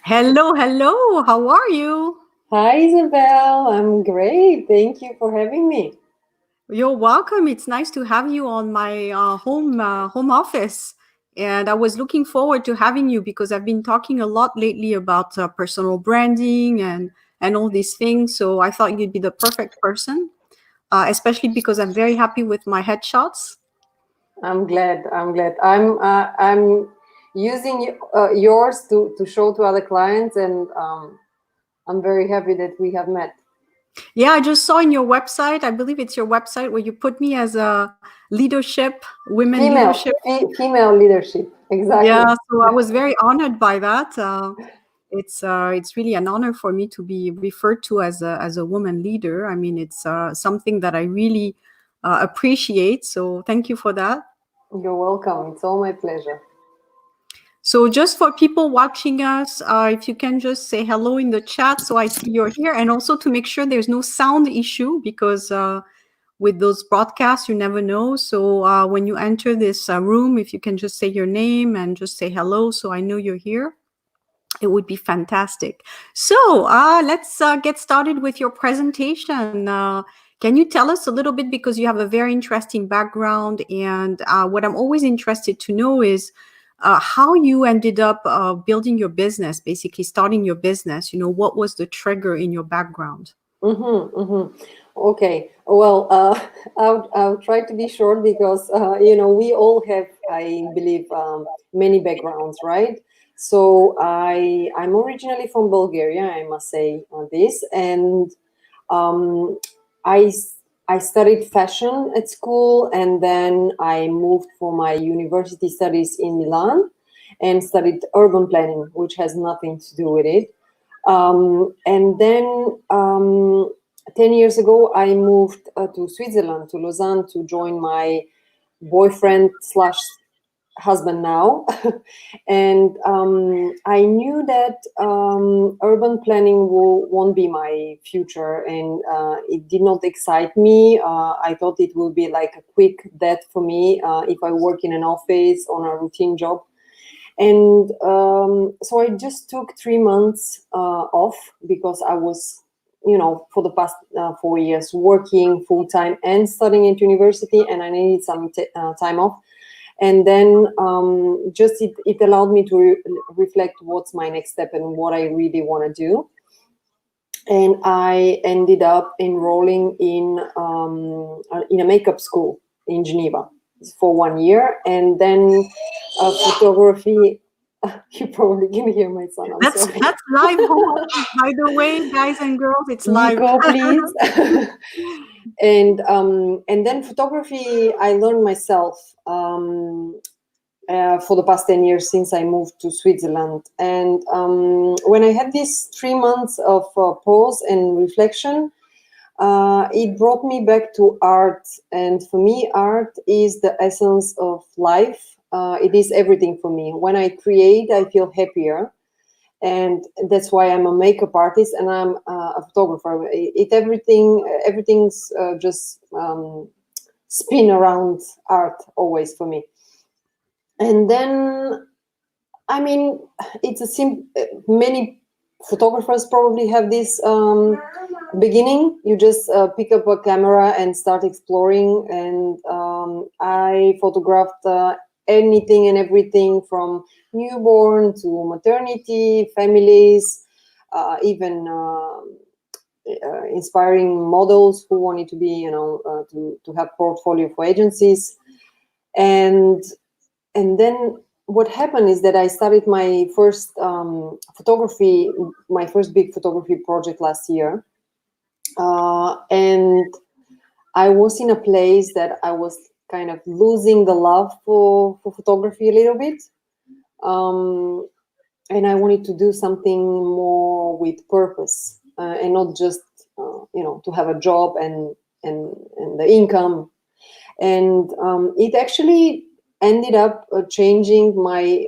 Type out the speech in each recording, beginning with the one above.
Hello, hello. How are you? Hi, Isabel. I'm great. Thank you for having me. You're welcome. It's nice to have you on my home office. And I was looking forward to having you because I've been talking a lot lately about personal branding and all these things. So I thought you'd be the perfect person, especially because I'm very happy with my headshots. I'm glad. I'm glad. I'm using yours to show to other clients, and I'm very happy that we have met. Yeah, I just saw in your website. I believe it's your website where you put me as a leadership, women leadership. Female leadership. Yeah, Exactly. so I was very honored by that. It's really an honor for me to be referred to as a woman leader. I mean, it's something that I really appreciate. So thank you for that. You're welcome. It's all my pleasure. So just for people watching us, if you can just say hello in the chat, so I see you're here, and also to make sure there's no sound issue because with those broadcasts, you never know. So when you enter this room, if you can just say your name and just say hello, so I know you're here. It would be fantastic. So let's get started with your presentation. Can you tell us a little bit, because you have a very interesting background, and what I'm always interested to know is how you ended up building your business, basically starting your business. You know, what was the trigger in your background? Okay. Well, I'll try to be short because we all have, I believe, many backgrounds, right? So I'm originally from Bulgaria. I must say this, and um, I s- I studied fashion at school, and then I moved for my university studies in Milan, and studied urban planning, which has nothing to do with it. And then 10 years ago, I moved to Switzerland, to Lausanne, to join my boyfriend slash husband now. And I knew that urban planning won't be my future, and it did not excite me. I thought it will be like a quick death for me if I work in an office on a routine job. And so I just took 3 months off because I was, for the past 4 years working full time and studying at university, and I needed some time off. And then just it allowed me to reflect what's my next step and what I really want to do. And I ended up enrolling in a makeup school in Geneva for 1 year, and then photography. You probably can hear my son. I'm sorry. That's live home office, by the way, guys and girls. It's live. Nico, please. And then photography, I learned myself for the past 10 years since I moved to Switzerland. And when I had these 3 months of pause and reflection, it brought me back to art. And for me, art is the essence of life. It is everything for me. When I create, I feel happier. And that's why I'm a makeup artist and I'm a photographer. Everything's just spin around art always for me. And then, I mean, it's a many photographers probably have this beginning. You just pick up a camera and start exploring. And I photographed anything and everything from newborn to maternity, families, even inspiring models who wanted to be, to have portfolio for agencies. And then what happened is that I started my first my first big photography project last year. And I was in a place that I was kind of losing the love for photography a little bit. Um, and I wanted to do something more with purpose and not just, to have a job and the income. And it actually ended up changing my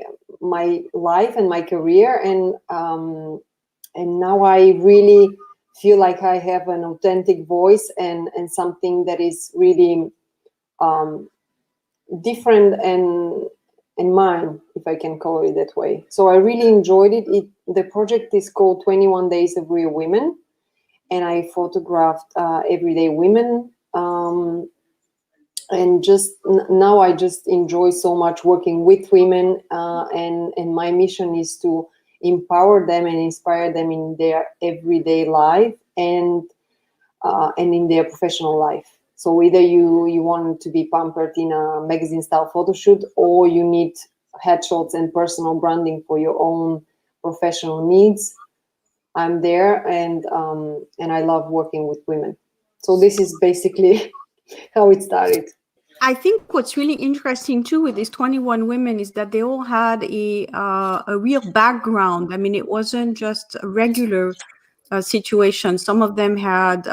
life and my career, and now I really feel like I have an authentic voice and something that is really different and mine, if I can call it that way. So I really enjoyed it. The project is called 21 Days of Real Women, and I photographed everyday women. And just now I just enjoy so much working with women, and my mission is to empower them and inspire them in their everyday life, and in their professional life. So either you want to be pampered in a magazine style photo shoot, or you need headshots and personal branding for your own professional needs, I'm there, and I love working with women. So this is basically how it started. I think what's really interesting too with these 21 women is that they all had a real background. I mean, it wasn't just a regular situation. Some of them had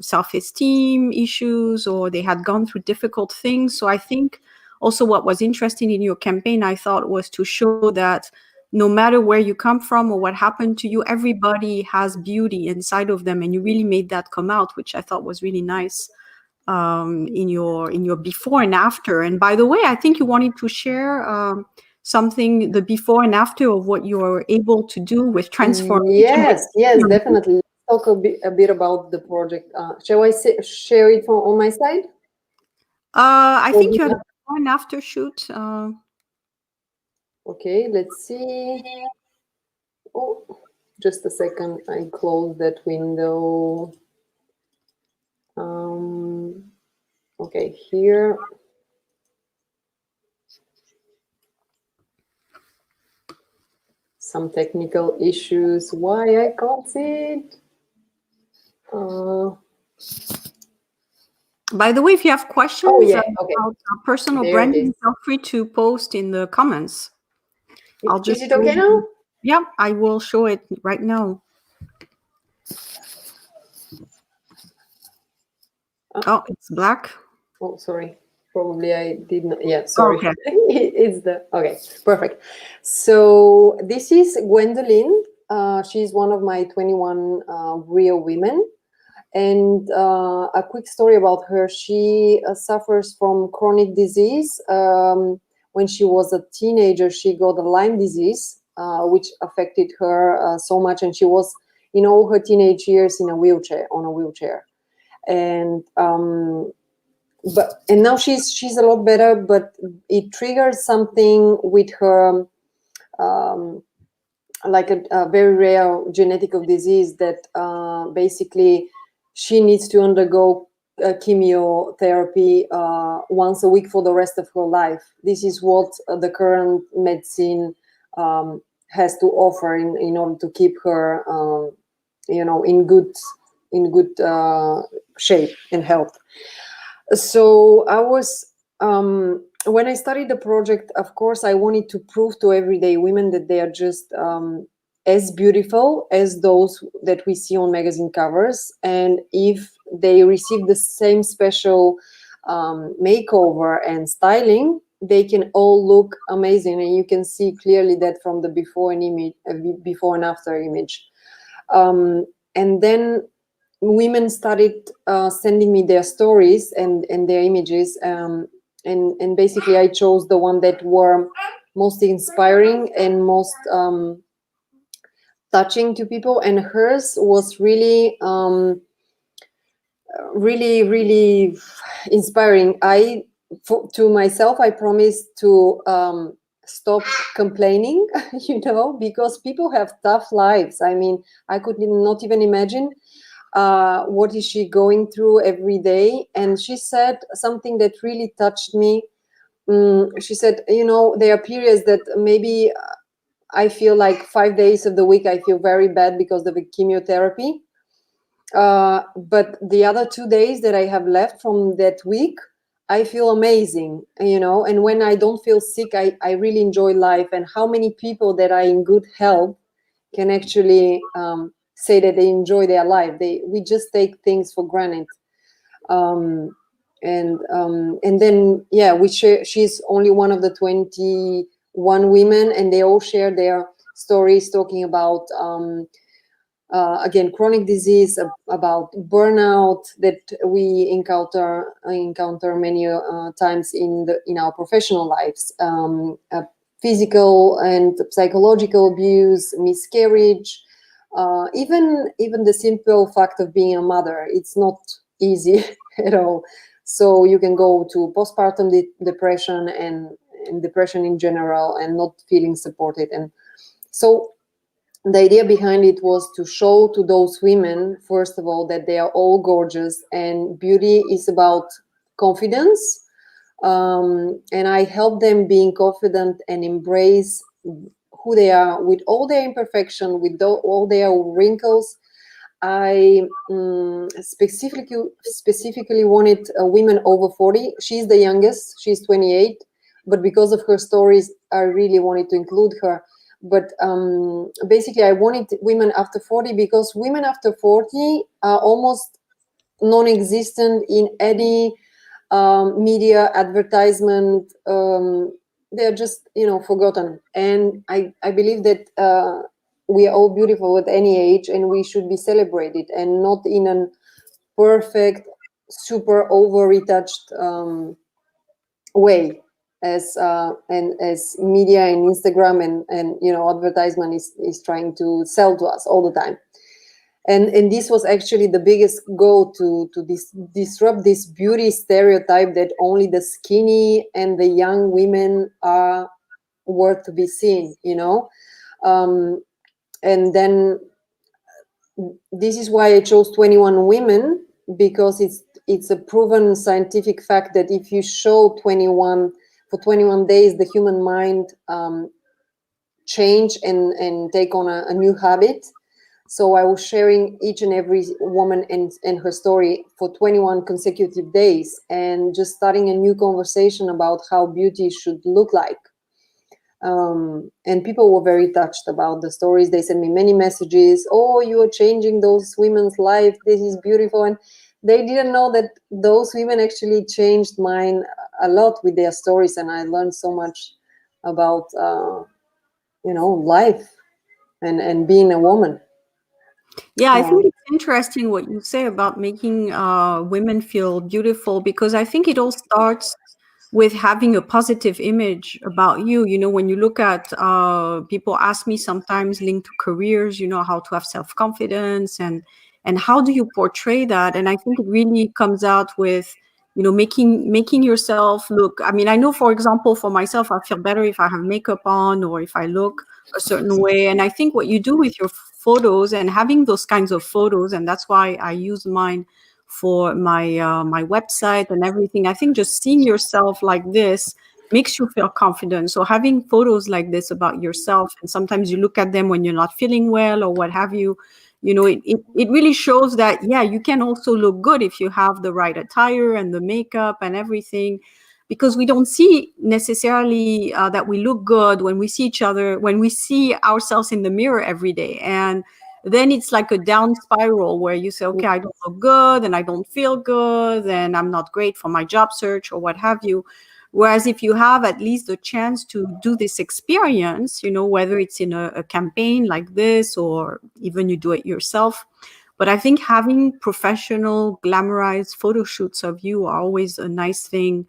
self-esteem issues, or they had gone through difficult things. So I think also what was interesting in your campaign, I thought, was to show that no matter where you come from or what happened to you, everybody has beauty inside of them, and you really made that come out, which I thought was really nice in your before and after. And by the way, I think you wanted to share something, the before and after of what you're able to do with transformation. Yes, yes, definitely. Let's talk a bit about the project. Shall I share it on my side? I Or do think you had you a before and after shoot. Okay, let's see. Oh, just a second. I closed that window. Um, okay, here. Some technical issues. Why I can't see it? Uh, By the way, if you have oh questions yeah. Okay, about personal there it is. branding, feel free to post in the comments. I'll Is just it show okay now? you. Yeah, I will show it right now. Oh, it's black. Oh, sorry. Probably I did not. Yeah, Oh, sorry. okay. It's the okay. Perfect. So this is Gwendolyn. She's one of my 21 real women. And a quick story about her. She suffers from chronic disease. When she was a teenager, she got a Lyme disease, which affected her so much. And she was, in all her teenage years, in a wheelchair, on a wheelchair. And now she's a lot better, but it triggered something with her, um, like a very rare genetical disease that basically she needs to undergo chemotherapy once a week for the rest of her life. This is what the current medicine has to offer in order to keep her, in good shape and health. So I was, when I started the project, of course, I wanted to prove to everyday women that they are just as beautiful as those that we see on magazine covers. And if they receive the same special makeover and styling, they can all look amazing. And you can see clearly that from the before and after image. And then women started sending me their stories and their images, and basically I chose the one that were most inspiring and most touching to people, and hers was really inspiring. To myself, I promised to stop complaining, because people have tough lives. I mean, I could not even imagine what is she going through every day. And she said something that really touched me. She said, there are periods that maybe I feel like 5 days of the week I feel very bad because of the chemotherapy, but the other 2 days that I have left from that week, I feel amazing. And when I don't feel sick, I really enjoy life. And how many people that are in good health can actually say that they enjoy their life? We just take things for granted. And then, yeah, she's only one of the 21 women, and they all share their stories talking about again, chronic disease, about burnout that we encounter many times in our professional lives, physical and psychological abuse, miscarriage, even the simple fact of being a mother. It's not easy at all. So you can go to postpartum depression and depression in general, and not feeling supported. And so the idea behind it was to show to those women, first of all, that they are all gorgeous, and beauty is about confidence. And I help them being confident and embrace who they are, with all their imperfection, with all their wrinkles. I specifically wanted women over 40. She's the youngest, she's 28, but because of her stories, I really wanted to include her. But basically, I wanted women after 40 because women after 40 are almost non-existent in any media advertisement. They're just, forgotten. And I believe that we are all beautiful at any age, and we should be celebrated, and not in a perfect, super over retouched way, as as media and Instagram and advertisement is trying to sell to us all the time. And this was actually the biggest goal, to disrupt this beauty stereotype that only the skinny and the young women are worth to be seen, and then this is why I chose 21 women, because it's a proven scientific fact that if you show 21 for 21 days, the human mind change and take on a new habit. So I was sharing each and every woman and her story for 21 consecutive days, and just starting a new conversation about how beauty should look like. And people were very touched about the stories. They sent me many messages. Oh, you are changing those women's life. This is beautiful. And they didn't know that those women actually changed mine a lot with their stories. And I learned so much about, life and being a woman. Yeah, I think it's interesting what you say about making women feel beautiful, because I think it all starts with having a positive image about you. You know, when you look at people ask me sometimes linked to careers, how to have self-confidence and how do you portray that? And I think it really comes out with, making yourself look. I mean, I know, for example, for myself, I feel better if I have makeup on or if I look a certain way. And I think what you do with your photos and having those kinds of photos, and that's why I use mine for my website and everything. I think just seeing yourself like this makes you feel confident. So having photos like this about yourself, and sometimes you look at them when you're not feeling well or what have you, it really shows that, yeah, you can also look good if you have the right attire and the makeup and everything, because we don't see necessarily that we look good when we see each other, when we see ourselves in the mirror every day. And then it's like a down spiral where you say, okay, I don't look good and I don't feel good and I'm not great for my job search or what have you. Whereas if you have at least a chance to do this experience, whether it's in a campaign like this or even you do it yourself. But I think having professional glamorized photo shoots of you are always a nice thing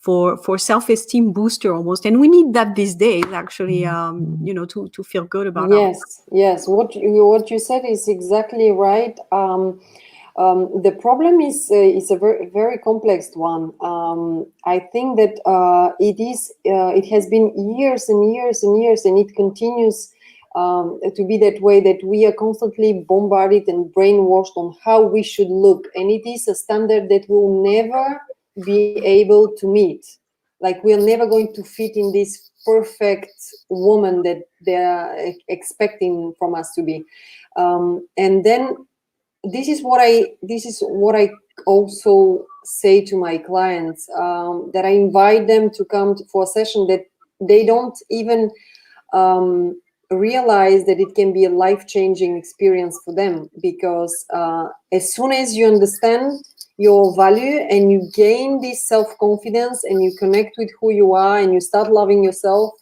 for self-esteem booster almost. And we need that these days, actually, to feel good about ourselves. Yes. What you said is exactly right. The problem is a very, very complex one. I think that it has been years and years and years, and it continues to be that way, that we are constantly bombarded and brainwashed on how we should look. And it is a standard that we'll never be able to meet. Like, we are never going to fit in this perfect woman that they are expecting from us to be. And then this is what I also say to my clients, that I invite them to come for a session that they don't even realize that it can be a life-changing experience for them, because as soon as you understand your value and you gain this self-confidence and you connect with who you are and you start loving yourself,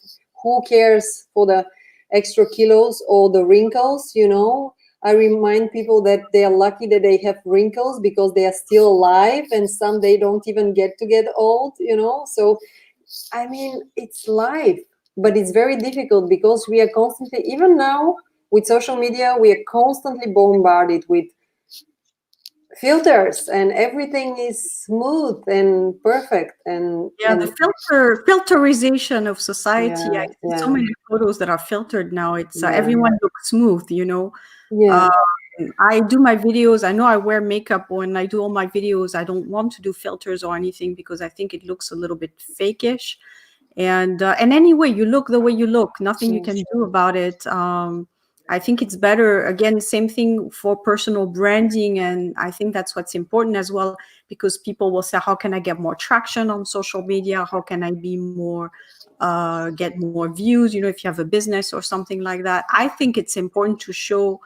who cares for the extra kilos or the wrinkles, I remind people that they are lucky that they have wrinkles because they are still alive, and some they don't even get to get old, So, I mean, it's life, but it's very difficult because we are constantly, even now with social media, we are constantly bombarded with filters, and everything is smooth and perfect, Yeah, the and filterization of society. I yeah, see so yeah, many photos that are filtered now. It's yeah, everyone looks smooth. yeah. I do my videos. I know I wear makeup when I do all my videos. I don't want to do filters or anything because I think it looks a little bit fakeish. And anyway, you look the way you look. Nothing you Mm. can do about it. I think it's better. Again, same thing for personal branding, and I think that's what's important as well, because people will say, "How can I get more traction on social media? How can I be more, get more views? If you have a business or something like that." I think it's important to show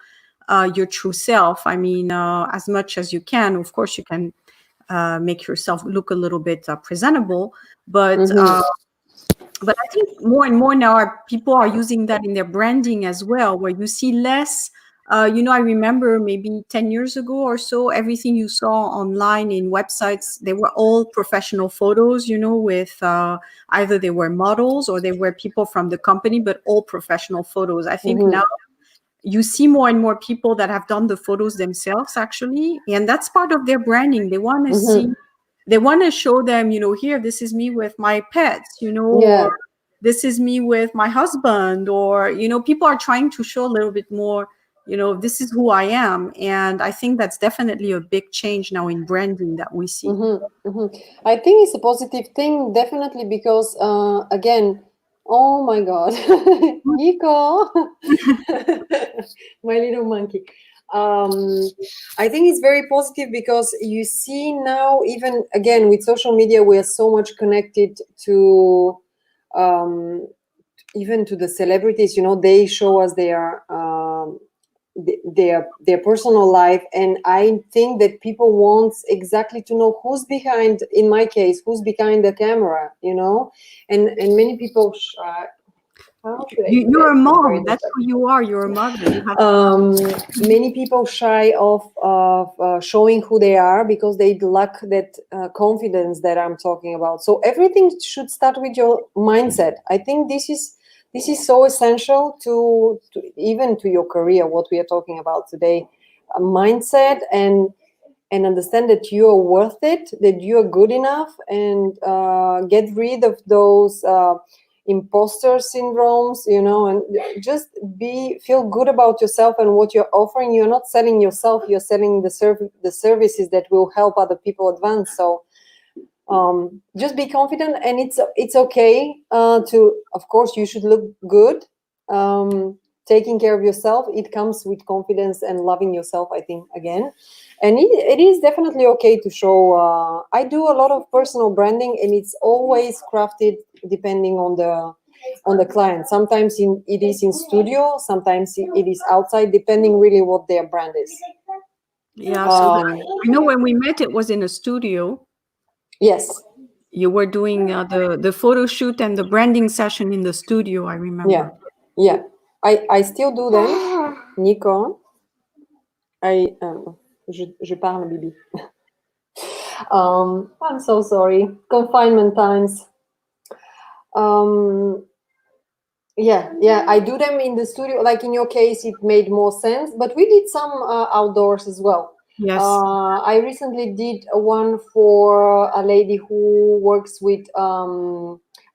your true self. I mean, as much as you can. Of course, you can make yourself look a little bit presentable, but Mm-hmm. I think more and more now people are using that in their branding as well, where you see less. I remember maybe 10 years ago or so, everything you saw online in websites, they were all professional photos, with either they were models or they were people from the company, but all professional photos. I think now Mm-hmm. you see more and more people that have done the photos themselves, actually, and that's part of their branding. They want to Mm-hmm. see, they want to show them, here, this is me with my pets, or Yeah. this is me with my husband, or people are trying to show a little bit more, this is who I am. And I think that's definitely a big change now in branding that we see. Mm-hmm. Mm-hmm. I think it's a positive thing, definitely, because again, oh my God, Nico, my little monkey. Um, I think it's very positive because you see now, even again with social media, we are so much connected to um, even to the celebrities. They show us their personal life, and I think that people want exactly to know who's behind, in my case, who's behind the camera, and many people how should I do You're that? a It's very mom, that's who distracting. you are. You're a mother, you have um, Many people shy of showing who they are because they lack that confidence that I'm talking about. So everything should start with your mindset. I think this is so essential to even to your career. What we are talking about today, a mindset, and understand that you are worth it, that you are good enough, and get rid of those imposter syndromes, and just feel good about yourself and what you're offering. You're not selling yourself, you're selling the services that will help other people advance. So just be confident, and it's okay to, of course, you should look good. Taking care of yourself, it comes with confidence and loving yourself, I think, again. And it is definitely okay to show. I do a lot of personal branding, and it's always crafted depending on the client. Sometimes it is in studio, sometimes it is outside, depending really what their brand is. Yeah, so um, I know when we met, it was in a studio. yes. You were doing the photo shoot and the branding session in the studio, I Yeah, remember. yeah. I still do them, Nico. Je parle, Bibi. I'm so sorry. Confinement times. Um, yeah. I do them in the studio. Like in your case, it made more sense. But we did some outdoors as well. Yes, I recently did one for a lady who works with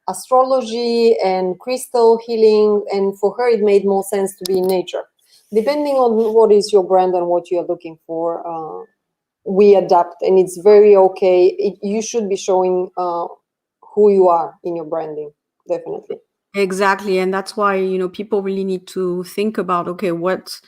astrology and crystal healing, and for her, it made more sense to be in nature. Depending on what is your brand and what you're looking for, we adapt, and it's very okay. You should be showing who you are in your branding, definitely. exactly. And that's why, people really need to think about, okay, what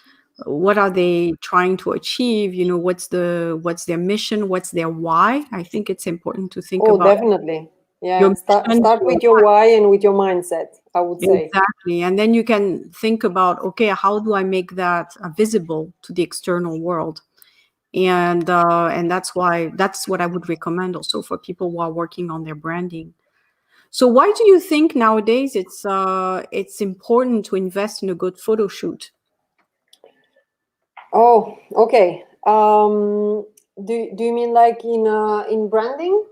are they trying to achieve? What's their mission? What's their why? I think it's important to think Oh, about definitely. your Yeah, mission, start your with your why and with your mindset, I would say. exactly. And then you can think about, okay, how do I make that visible to the external world? And that's what I would recommend also for people who are working on their branding. So why do you think nowadays it's important to invest in a good photo shoot? Oh, okay. Do you mean like in branding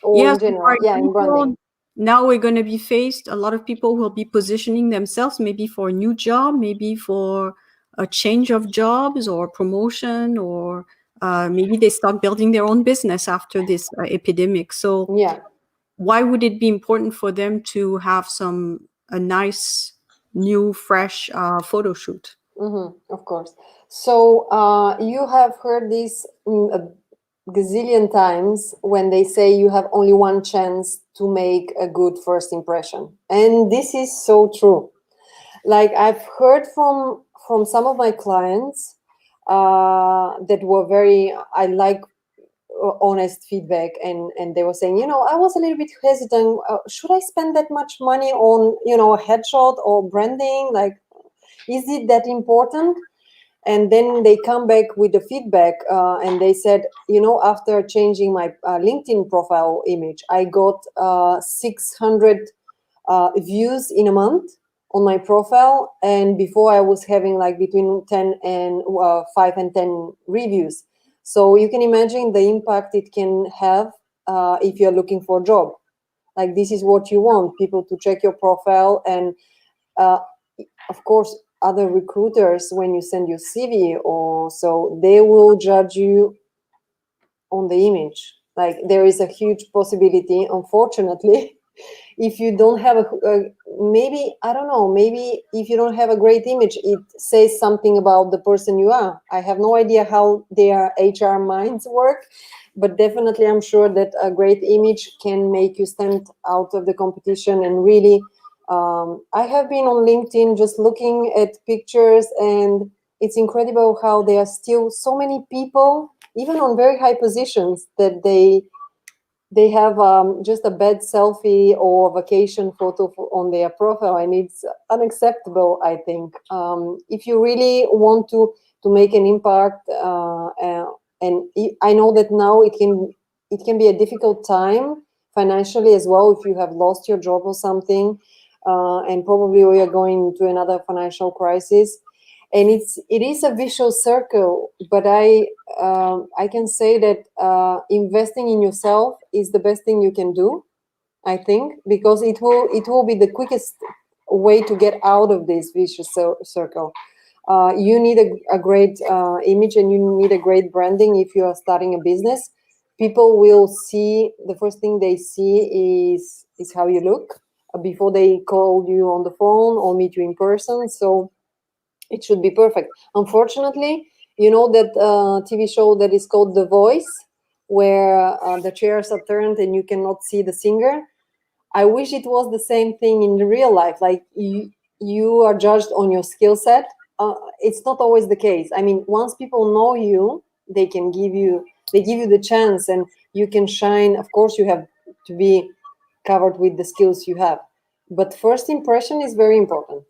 or Yes, in so for general? Yeah, in branding. example, now we're going to be faced, a lot of people will be positioning themselves maybe for a new job, maybe for a change of jobs or promotion, or maybe they start building their own business after this epidemic. So Yeah. why would it be important for them to have a nice, new, fresh photo shoot? Of course. So you have heard this a gazillion times when they say you have only one chance to make a good first impression, and this is so true. Like I've heard from some of my clients that were very, I like honest feedback, and they were saying, I was a little bit hesitant. Should I spend that much money on a headshot or branding? Like, is it that important? And then they come back with the feedback, and they said, after changing my LinkedIn profile image, I got 600 views in a month on my profile, and before I was having like between 10 and 5 and 10 reviews. So you can imagine the impact it can have if you're looking for a job. Like, this is what you want, people to check your profile. And uh, of course, other recruiters, when you send your CV or so, they will judge you on the image. Like, there is a huge possibility, unfortunately, if you don't have maybe, I don't know, maybe if you don't have a great image, it says something about the person you are. I have no idea how their HR minds work, but definitely I'm sure that a great image can make you stand out of the competition. And really, I have been on LinkedIn just looking at pictures, and it's incredible how there are still so many people, even on very high positions, that they have just a bad selfie or vacation photo on their profile, and it's unacceptable. I think if you really want to make an impact, and I know that now it can be a difficult time financially as well if you have lost your job or something, and probably we are going into another financial crisis, and it is a vicious circle. But I can say that investing in yourself is the best thing you can do, I think, because it will be the quickest way to get out of this vicious circle. You need a great image, and you need a great branding if you are starting a business. People will see, the first thing they see is how you look before they call you on the phone or meet you in person. So it should be perfect. Unfortunately, you know that TV show that is called The Voice, where the chairs are turned and you cannot see the singer. I wish it was the same thing in real life. Like, you are judged on your skill set. It's not always the case. I mean, once people know you, they give you the chance, and you can shine. Of course, you have to be covered with the skills you have, but first impression is very important.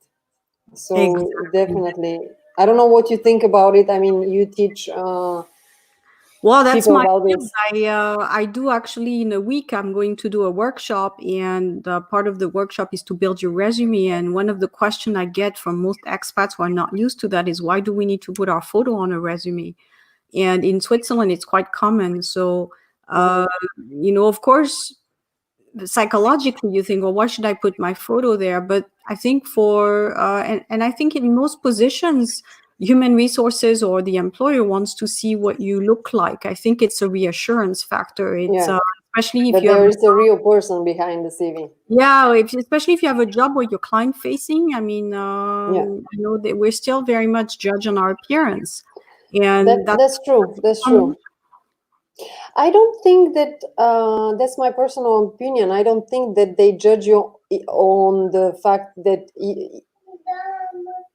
So Exactly. definitely, I don't know what you think about it. I mean, you teach Well, that's people my about field. this. I do actually, in a week. I'm going to do a workshop, and part of the workshop is to build your resume. And one of the questions I get from most expats who are not used to that is, why do we need to put our photo on a resume? And in Switzerland, it's quite common. So, uh, Hmm. of course, psychologically you think, well, why should I put my photo there? But I think and I think in most positions, human resources or the employer wants to see what you look like. I think it's a reassurance factor. It's Yeah, especially if that you have there is a real person behind the CV. especially if you have a job where you're client facing. I mean, Yeah, that we're still very much judged on our appearance, and that's true. That's um, true. I don't think that that's my personal opinion. I don't think that they judge you on the fact that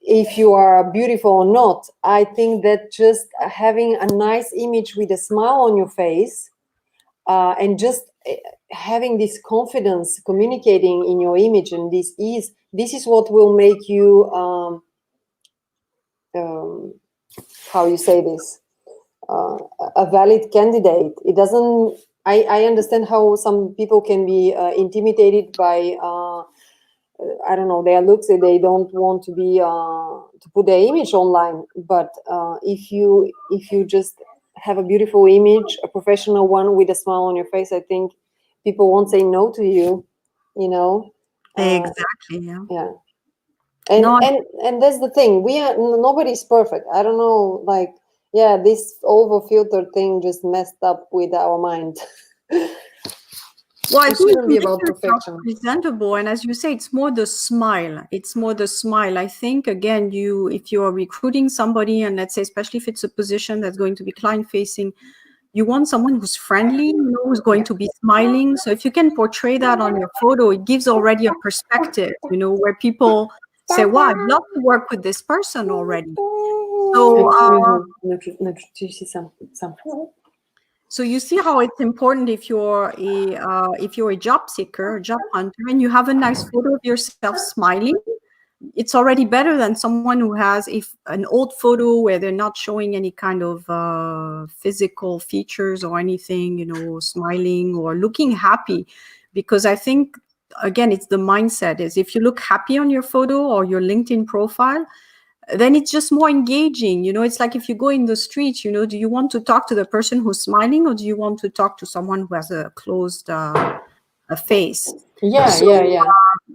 if you are beautiful or not. I think that just having a nice image with a smile on your face, and just having this confidence communicating in your image, and this is what will make you um, how you say this, uh, a valid candidate. It doesn't. I understand how some people can be intimidated by I don't know, their looks, they don't want to be to put their image online. But if you just have a beautiful image, a professional one with a smile on your face, I think people won't say no to you. You know, Exactly. Yeah. yeah. No, And that's the thing. We are nobody's perfect. I don't know, like, yeah, this over filter thing just messed up with our mind. well, I It think shouldn't to be make about yourself perfection. presentable, and as you say, it's more the smile. It's more the smile. I think again, if you are recruiting somebody, and let's say, especially if it's a position that's going to be client facing, you want someone who's friendly, who's going Yeah. to be smiling. So if you can portray that on your photo, it gives already a perspective, where people say, "Wow, I'd love to work with this person already." So, Excuse me. Tu sais some. so you see how it's important if you're a job seeker, a job hunter, and you have a nice photo of yourself smiling. It's already better than someone who has if an old photo where they're not showing any kind of physical features or anything, smiling or looking happy. Because I think again, it's the mindset is if you look happy on your photo or your LinkedIn profile, then it's just more engaging. It's like if you go in the street, do you want to talk to the person who's smiling or do you want to talk to someone who has a closed a face? Yeah, So yeah, yeah.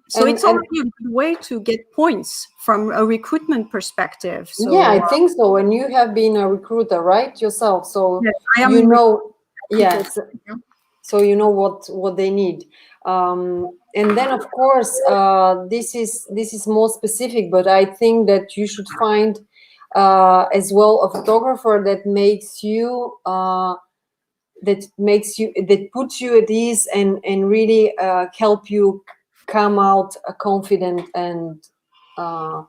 so And it's already a good way to get points from a recruitment perspective. yeah, So I think so. And you have been a recruiter, right, yourself? So yes, I you am know, people. yeah. So you know what they need. And then of course, this is more specific, but I think that you should find as well a photographer that puts you at ease and really help you come out confident uh,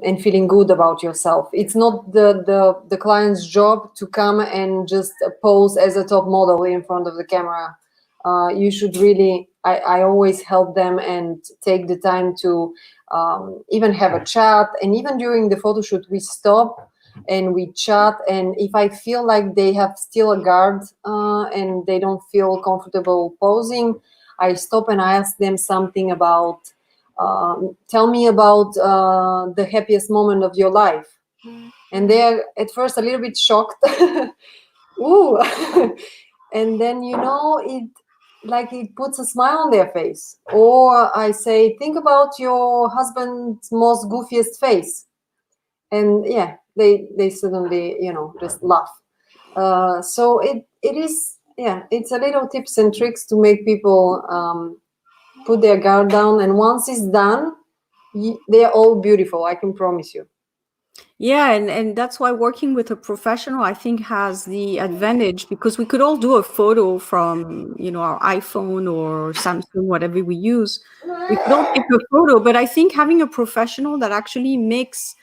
and feeling good about yourself. It's not the client's job to come and just pose as a top model in front of the camera. You should really, I always help them and take the time to even have a chat. And even during the photo shoot, we stop and we chat. And if I feel like they have still a guard and they don't feel comfortable posing, I stop and I ask them something about tell me about the happiest moment of your life. And they're at first a little bit shocked. Ooh. And then, it puts a smile on their face. Or I say, think about your husband's most goofiest face. And yeah, they suddenly, just laugh. So it is, yeah, it's a little tips and tricks to make people put their guard down. And once it's done, they're all beautiful, I can promise you. Yeah, and that's why working with a professional, I think, has the advantage because we could all do a photo from, our iPhone or Samsung, whatever we use. We could all take a photo, but I think having a professional that actually makes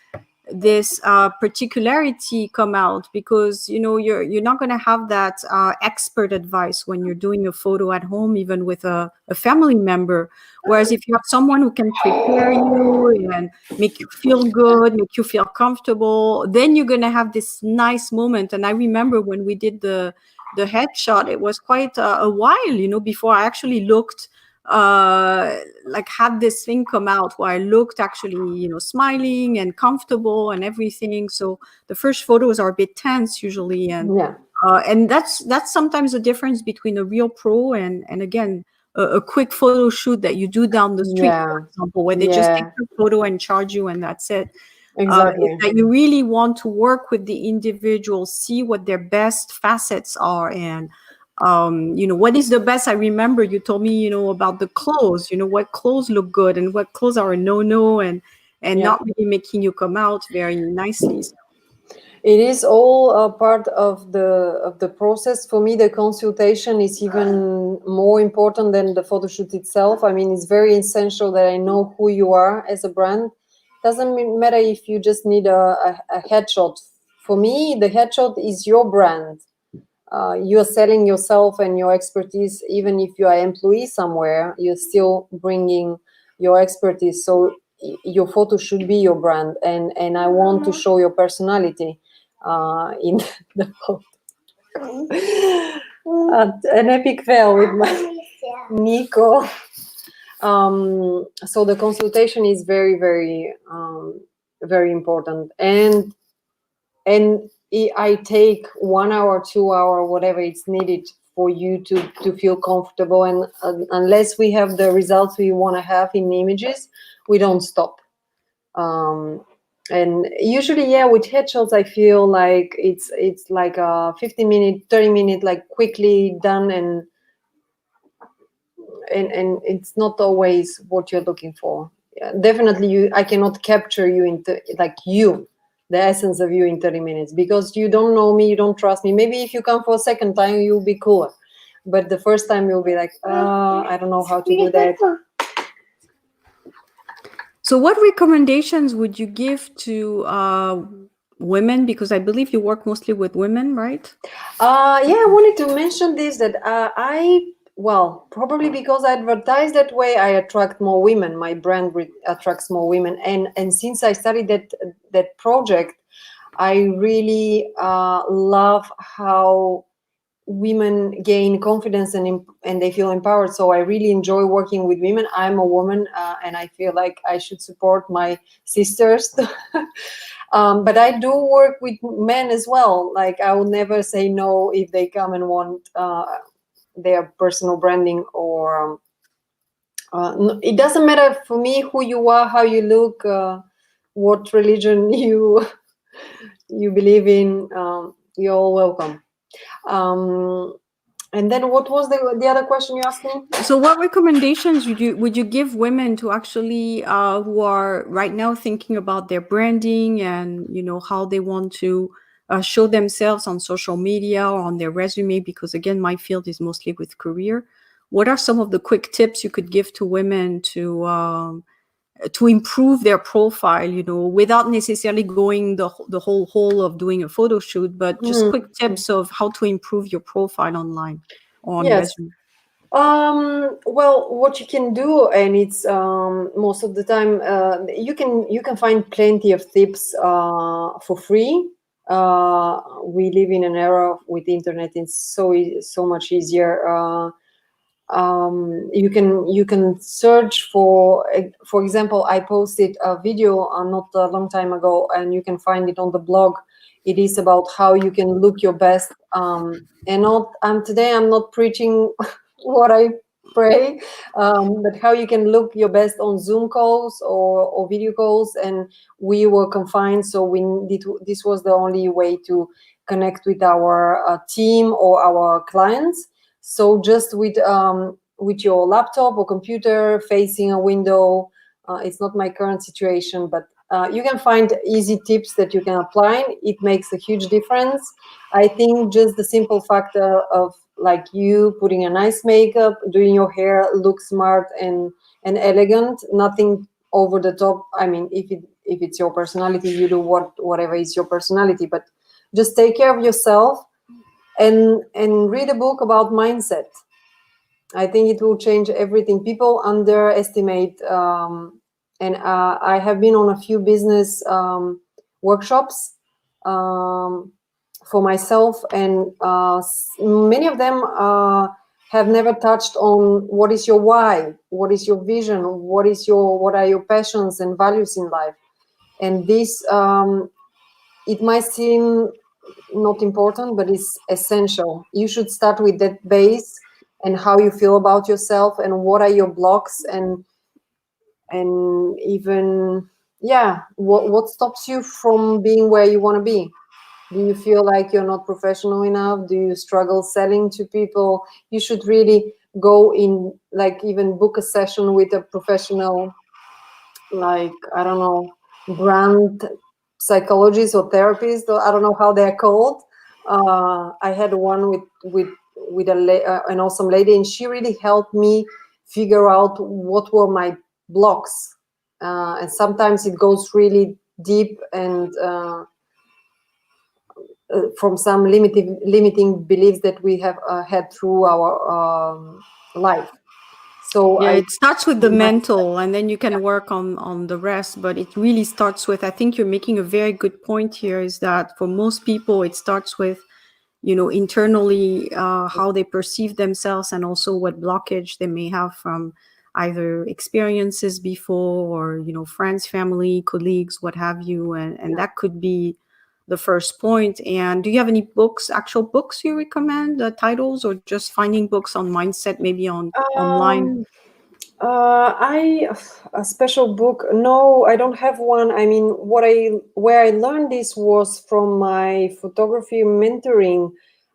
this particularity come out because you're not going to have that expert advice when you're doing a photo at home even with a family member, whereas if you have someone who can prepare you and make you feel good, make you feel comfortable, then you're going to have this nice moment. And I remember when we did the headshot, it was quite a while before I actually looked like had this thing come out where I looked actually, smiling and comfortable and everything. So the first photos are a bit tense usually, Yeah, and that's sometimes the difference between a real pro and again a quick photo shoot that you do down the street, for yeah, example, where they just take yeah, your photo and charge you and that's it. Is exactly. that you really want to work with the individual, see what their best facets are, and what is the best. I remember you told me about the clothes, what clothes look good and what clothes are a no and Yeah. not really making you come out very nicely. So, It is all a part of the process. For me, the consultation is even more important than the photo shoot itself. I mean, it's very essential that I know who you are as a brand. Doesn't matter if you just need a headshot. For me, the headshot is your brand. You are selling yourself and your expertise. Even if you are employee somewhere, you're still bringing your expertise. So your photo should be your brand, and I want to show your personality in the photo. An epic fail with my Nico. So the consultation is very, very, very important. And I take 1 hour, 2 hour, whatever it's needed for you to feel comfortable. And unless we have the results we want to have in images, we don't stop. Um, and usually, yeah, with headshots, I feel like it's like a 15-minute, 30-minute, like quickly done, and it's not always what you're looking for. Yeah, definitely, I cannot capture you into like you, the essence of you in 30 minutes, because you don't know me, you don't trust me. Maybe if you come for a second time, you'll be cooler, but the first time you'll be like, I don't know how to do that. So, what recommendations would you give to women? Because I believe you work mostly with women, right? Yeah, I wanted to mention this, that well, probably because I advertise that way, I attract more women. My brand attracts more women, and since I started that project, I really love how women gain confidence and they feel empowered. So I really enjoy working with women. I'm a woman, and I feel like I should support my sisters. But I do work with men as well. Like, I will never say no if they come and want their personal branding, or it doesn't matter for me who you are, how you look, what religion you believe in. You're all welcome. Um, and then what was the other question you asked me? So, what recommendations would you give women to actually who are right now thinking about their branding and how they want to show themselves on social media or on their resume? Because again, my field is mostly with career. What are some of the quick tips you could give to women to improve their profile? Without necessarily going the whole hole of doing a photo shoot, but just quick Mhm. tips of how to improve your profile online or on Yes. resume. Well, what you can do, and it's most of the time, you can find plenty of tips for free. We live in an era with internet; it's so much easier. You can search for example, I posted a video not a long time ago, and you can find it on the blog. It is about how you can look your best, and not today I'm not preaching what I pray, but how you can look your best on Zoom calls or video calls. And we were confined, so this was the only way to connect with our team or our clients. So just with your laptop or computer facing a window, it's not my current situation, but you can find easy tips that you can apply. It makes a huge difference. I think just the simple factor of like you putting a nice makeup, doing your hair look smart and elegant, nothing over the top. I mean, if it's your personality, you do whatever is your personality, but just take care of yourself and read a book about mindset. I think it will change everything. People underestimate, and I have been on a few business workshops um, for myself, and many of them have never touched on what is your why, what is your vision, what are your passions and values in life. And this, it might seem not important, but it's essential. You should start with that base and how you feel about yourself and what are your blocks, and even, yeah, what stops you from being where you want to be. Do you feel like you're not professional enough? Do you struggle selling to people? You should really go in, like, even book a session with a professional, like, I don't know, brand psychologists or therapists, or I don't know how they're called. I had one with an awesome lady, and she really helped me figure out what were my blocks. And sometimes it goes really deep, and from some limiting beliefs that we have had through our life. So Yeah, I it starts with the mental, and then you can work on the rest. But it really starts with. I think you're making a very good point here. Is that for most people, it starts with, internally how they perceive themselves, and also what blockage they may have from either experiences before, or friends, family, colleagues, what have you, and Yeah. that could be the first point. And do you have any books, actual books you recommend, titles, or just finding books on mindset, maybe on online? Um, I a special book. No, I don't have one. I mean, where I learned this was from my photography mentoring,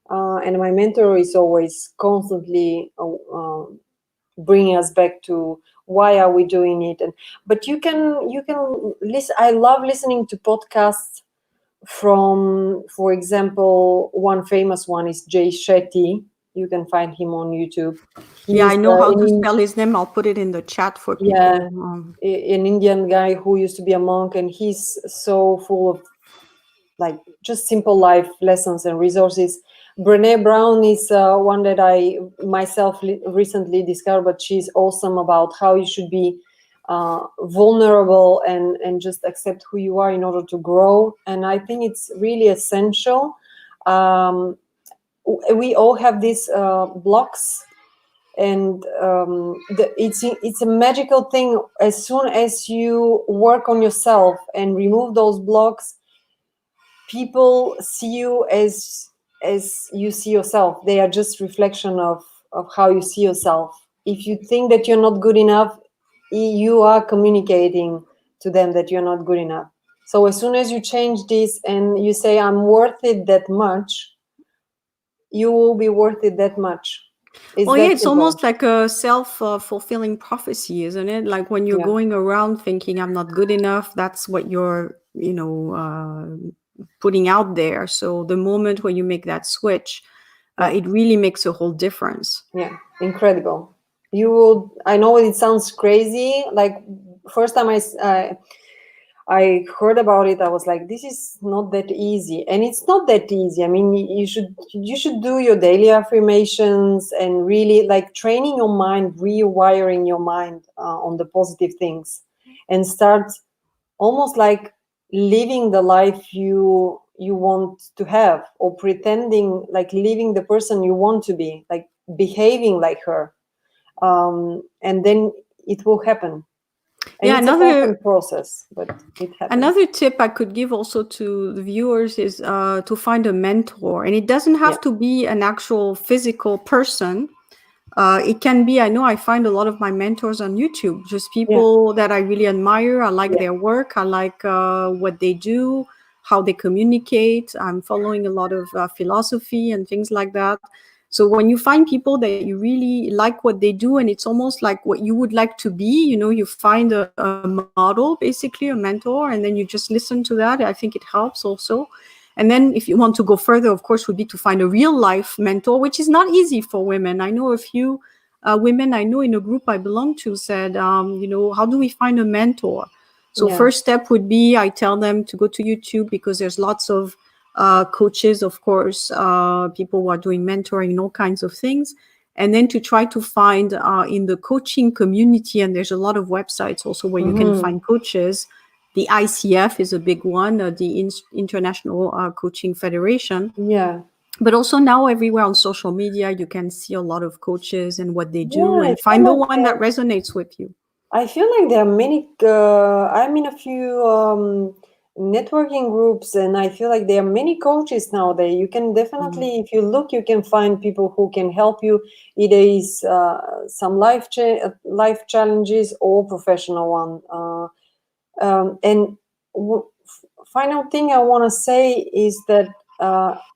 and my mentor is always constantly bringing us back to why are we doing it. And but you can listen. I love listening to podcasts from, for example, one famous one is Jay Shetty. You can find him on YouTube. Yeah, I He's know how to an spell his name. I'll put it in the chat for yeah, people. an Indian guy who used to be a monk, and he's so full of like just simple life lessons and resources. Brene Brown is one that I myself recently discovered, but she's awesome about how you should be vulnerable and just accept who you are in order to grow. And I think it's really essential. Um, we all have these blocks, and it's a magical thing. As soon as you work on yourself and remove those blocks, people see you as you see yourself. They are just reflection of how you see yourself. If you think that you're not good enough, you are communicating to them that you're not good enough. So as soon as you change this and you say I'm worth it that much, you will be worth it that much. It's Well, yeah, that it's simple. almost like a self-fulfilling prophecy, isn't it? Like when you're Yeah, going around thinking I'm not good enough, that's what you're, putting out there. So the moment when you make that switch, yeah, it really makes a whole difference. yeah. Incredible. You will. I know it sounds crazy. Like first time I heard about it, I was like, this is not that easy. And it's not that easy. I mean, you should do your daily affirmations and really like training your mind, rewiring your mind on the positive things, and start almost like living the life you want to have, or pretending like living the person you want to be, like behaving like her. And then it will happen, and Yeah, it's a another constant process, but it happens. Another tip I could give also to the viewers is to find a mentor. And it doesn't Yeah, have to be an actual physical person. It can be, I know I find a lot of my mentors on YouTube, just yeah, people that I really admire. I like yeah, their work. I like what they do, how they communicate. I'm following a lot of philosophy and things like that. So when you find people that you really like what they do, and it's almost like what you would like to be, you find a model, basically a mentor, and then you just listen to that. I think it helps also. And then if you want to go further, of course, would be to find a real life mentor, which is not easy for women. I know a few women I know in a group I belong to said, how do we find a mentor? So yeah. first step would be I tell them to go to YouTube, because there's lots of coaches, of course, people who are doing mentoring and all kinds of things. And then to try to find in the coaching community, and there's a lot of websites also where you can Hmm. find coaches. The ICF is a big one, the International Coaching Federation. Yeah, But also now everywhere on social media, you can see a lot of coaches and what they yeah. do, I and feel find the like one that resonates with you. there are many. I'm in a few networking groups, and I feel like there are many coaches nowadays. You can Mm. definitely, if you look, you can find people who can help you. Either is some life challenges or professional one. And final thing I want to say is that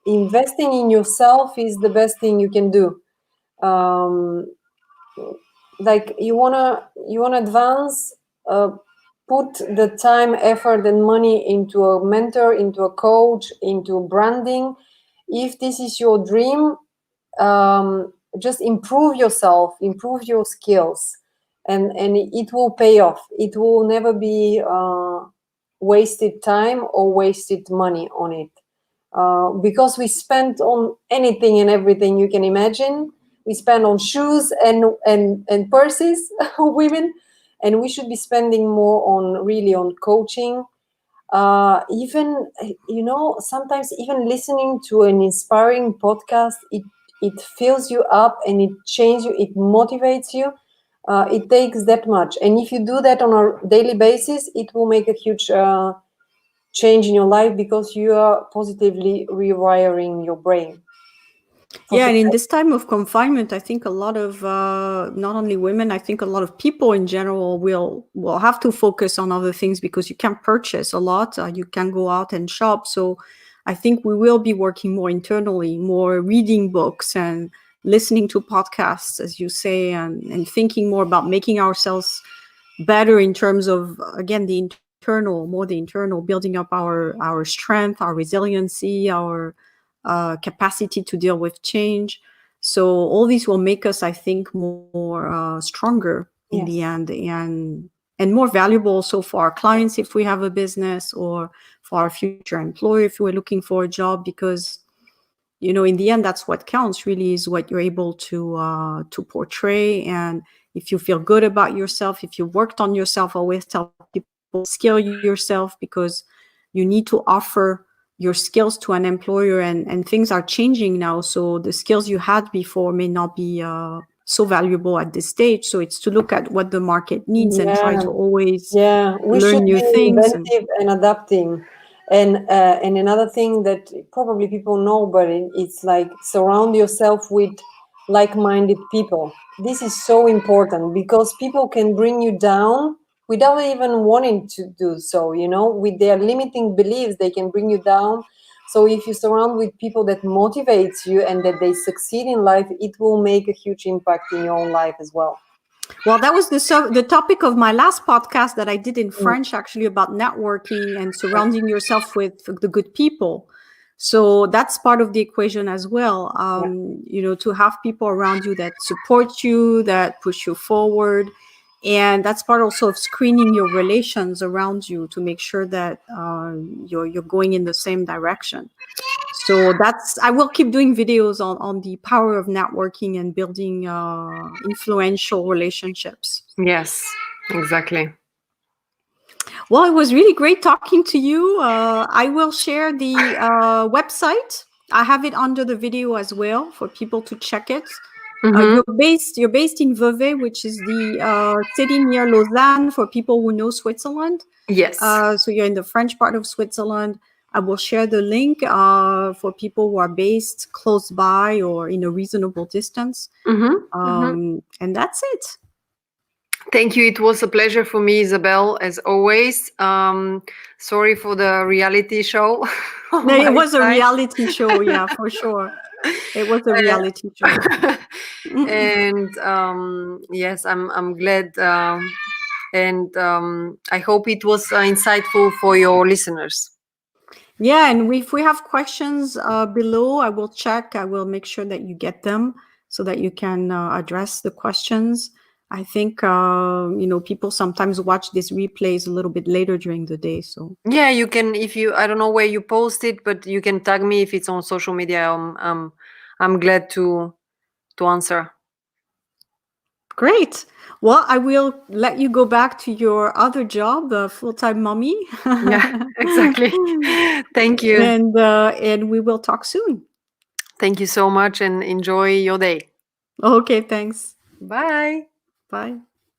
investing in yourself is the best thing you can do. Um, like you wanna advance, uh, put the time, effort, and money into a mentor, into a coach, into branding. If this is your dream, just improve yourself, improve your skills, and it will pay off. It will never be wasted time or wasted money on it, because we spent on anything and everything you can imagine. We spend on shoes and purses, women, and we should be spending more on really on coaching. Even sometimes even listening to an inspiring podcast, it fills you up and it changes you, it motivates you. It takes that much, and if you do that on a daily basis, it will make a huge change in your life because you are positively rewiring your brain. Yeah, and in this time of confinement, I think a lot of not only women, I think a lot of people in general will have to focus on other things because you can't purchase a lot. You can't go out and shop. So I think we will be working more internally, more reading books and listening to podcasts, as you say, and thinking more about making ourselves better in terms of, again, more the internal, building up our strength, our resiliency, our capacity to deal with change. So all these will make us, I think, more stronger in the Yes. end, and more valuable also for our clients if we have a business, or for our future employer if we're looking for a job, because in the end, that's what counts really, is what you're able to portray. And if you feel good about yourself, if you worked on yourself, I always tell people, skill yourself, because you need to offer your skills to an employer, and things are changing now. So the skills you had before may not be so valuable at this stage. So it's to look at what the market needs and try Yeah. to always Yeah, we learn should new be things. inventive and adapting. And another thing that probably people know, but it's like surround yourself with like-minded people. This is so important because people can bring you down without even wanting to do so, with their limiting beliefs, they can bring you down. So if you surround with people that motivates you and that they succeed in life, it will make a huge impact in your own life as well. Well, that was the topic of my last podcast that I did in Mm. French, actually, about networking and surrounding yourself with the good people. So that's part of the equation as well. Yeah. To have people around you that support you, that push you forward. And that's part also of screening your relations around you to make sure that you're going in the same direction. So I will keep doing videos on the power of networking and building influential relationships. Yes, exactly. Well, it was really great talking to you. I will share the website. I have it under the video as well for people to check it. Mm-hmm. You're based in Vevey, which is the city near Lausanne, for people who know Switzerland. Yes. So you're in the French part of Switzerland. I will share the link for people who are based close by or in a reasonable distance. Mm-hmm. Mm-hmm. And that's it. Thank you. It was a pleasure for me, Isabel, as always. Sorry for the reality show No, on it my was a side. reality show. Yeah, for sure. It was a reality show. And yes, I'm glad, and I hope it was insightful for your listeners. Yeah, and if we have questions below, I will check. I will make sure that you get them so that you can address the questions. I think people sometimes watch these replays a little bit later during the day. So Yeah, you can, if you, I don't know where you post it, but you can tag me if it's on social media. I'm glad to answer. great. Well, I will let you go back to your other job, the full-time mommy. Yeah, exactly. Thank you. And we will talk soon. Thank you so much and enjoy your day. Okay, thanks. Bye. Bye.